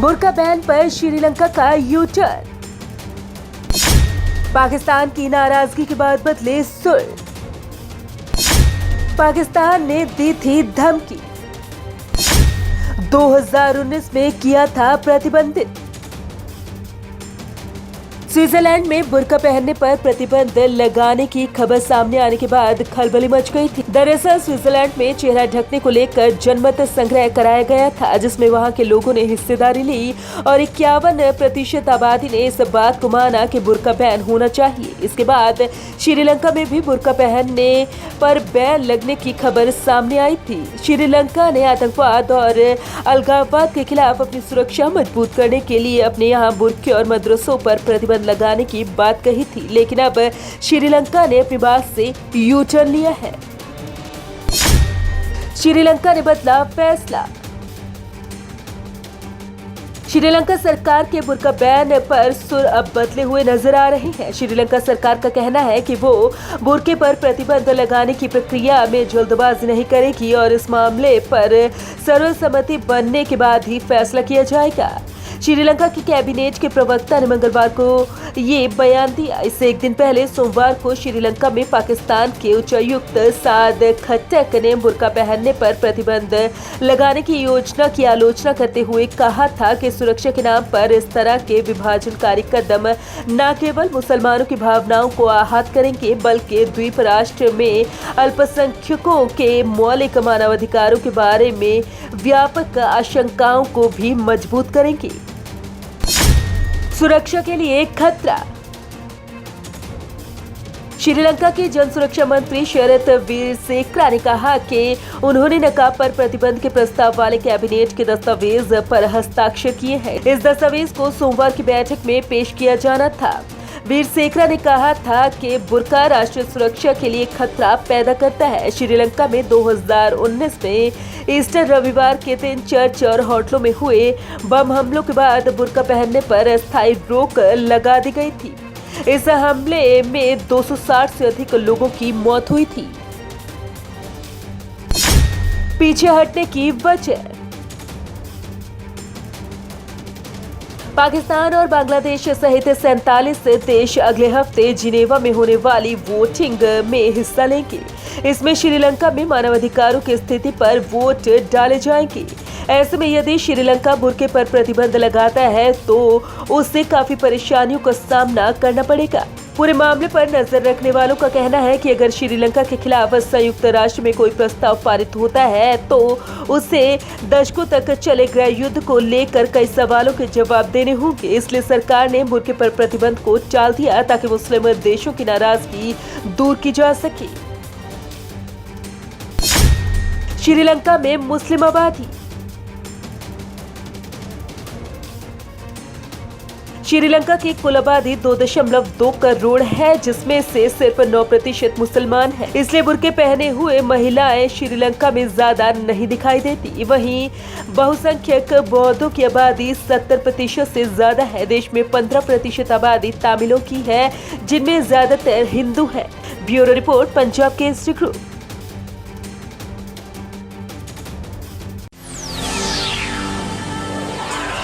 बुर्का ban पर श्रीलंका का U turn. Pakistan की नाराजगी के बाद बदले सुर। पाकिस्तान ने दी थी धमकी, 2019 में किया था प्रतिबंधित। स्विट्जरलैंड में बुर्का पहनने पर प्रतिबंध लगाने की खबर सामने आने के बाद खलबली मच गई थी। दरअसल स्विट्जरलैंड में चेहरा ढकने को लेकर जनमत संग्रह कराया गया था, जिसमें वहां के लोगों ने हिस्सेदारी ली और 51% आबादी ने इस बात को माना कि बुर्का बैन होना चाहिए। इसके बाद श्रीलंका में भी बुर्का पहनने पर बैन लगने की खबर सामने आई थी। श्रीलंका ने आतंकवाद और अलगाववाद के खिलाफ अपनी सुरक्षा मजबूत करने के लिए अपने यहाँ बुर्के और मदरसों पर प्रतिबंध लगाने की बात कही थी, लेकिन अब श्रीलंका ने अपनी बात से यू टर्न लिया है। श्रीलंका ने बदला फैसला। श्रीलंका सरकार के बुर्का बैन पर सुर अब बदले हुए नजर आ रहे हैं। श्रीलंका सरकार का कहना है कि वो बुर्के पर प्रतिबंध लगाने की प्रक्रिया में जल्दबाजी नहीं करेगी और इस मामले पर सर्वसम्मति बनने के बाद ही फैसला किया जाएगा। श्रीलंका की कैबिनेट के प्रवक्ता ने मंगलवार को ये बयान दिया। इससे एक दिन पहले सोमवार को श्रीलंका में पाकिस्तान के उच्चायुक्त साद खट्टक ने बुर्का पहनने पर प्रतिबंध लगाने की योजना की आलोचना करते हुए कहा था कि सुरक्षा के नाम पर इस तरह के विभाजनकारी कदम न केवल मुसलमानों की भावनाओं को आहत करेंगे, बल्कि द्वीप राष्ट्र में अल्पसंख्यकों के मौलिक मानवाधिकारों के बारे में व्यापक आशंकाओं को भी मजबूत करेंगे। सुरक्षा के लिए खतरा। श्रीलंका के जन सुरक्षा मंत्री शरद वीरसेकरा ने कहा कि उन्होंने नकाब पर प्रतिबंध के प्रस्ताव वाले कैबिनेट के दस्तावेज पर हस्ताक्षर किए हैं। इस दस्तावेज को सोमवार की बैठक में पेश किया जाना था। वीरसेकरा ने कहा था कि बुर्का राष्ट्रीय सुरक्षा के लिए खतरा पैदा करता है। श्रीलंका में 2019 में ईस्टर रविवार के दिन चर्च और होटलों में हुए बम हमलों के बाद बुर्का पहनने पर अस्थायी रोक लगा दी गई थी। इस हमले में 260 से अधिक लोगों की मौत हुई थी। पीछे हटने की वजह। पाकिस्तान और बांग्लादेश सहित 47 देश अगले हफ्ते जिनेवा में होने वाली वोटिंग में हिस्सा लेंगे। इसमें श्रीलंका में मानवाधिकारों की स्थिति पर वोट डाले जाएंगे। ऐसे में यदि श्रीलंका बुर्के पर प्रतिबंध लगाता है तो उससे काफी परेशानियों का सामना करना पड़ेगा। पूरे मामले पर नजर रखने वालों का कहना है कि अगर श्रीलंका के खिलाफ संयुक्त राष्ट्र में कोई प्रस्ताव पारित होता है तो उससे दशकों तक चले गृह युद्ध को लेकर कई सवालों के जवाब देने होंगे। इसलिए सरकार ने बुर्के पर प्रतिबंध को टाल दिया ताकि मुस्लिम देशों की नाराजगी दूर की जा सके। श्रीलंका में मुस्लिम आबादी। श्रीलंका की कुल आबादी 2.2 करोड़ है, जिसमें से सिर्फ 9% मुसलमान हैं। इसलिए बुर्के पहने हुए महिलाएं श्रीलंका में ज्यादा नहीं दिखाई देती। वहीं बहुसंख्यक बौद्धों की आबादी 70% से ज्यादा है। देश में 15% आबादी तमिलों की है, जिनमें ज्यादातर हिंदू है। Bureau report, Punjab Kesari group.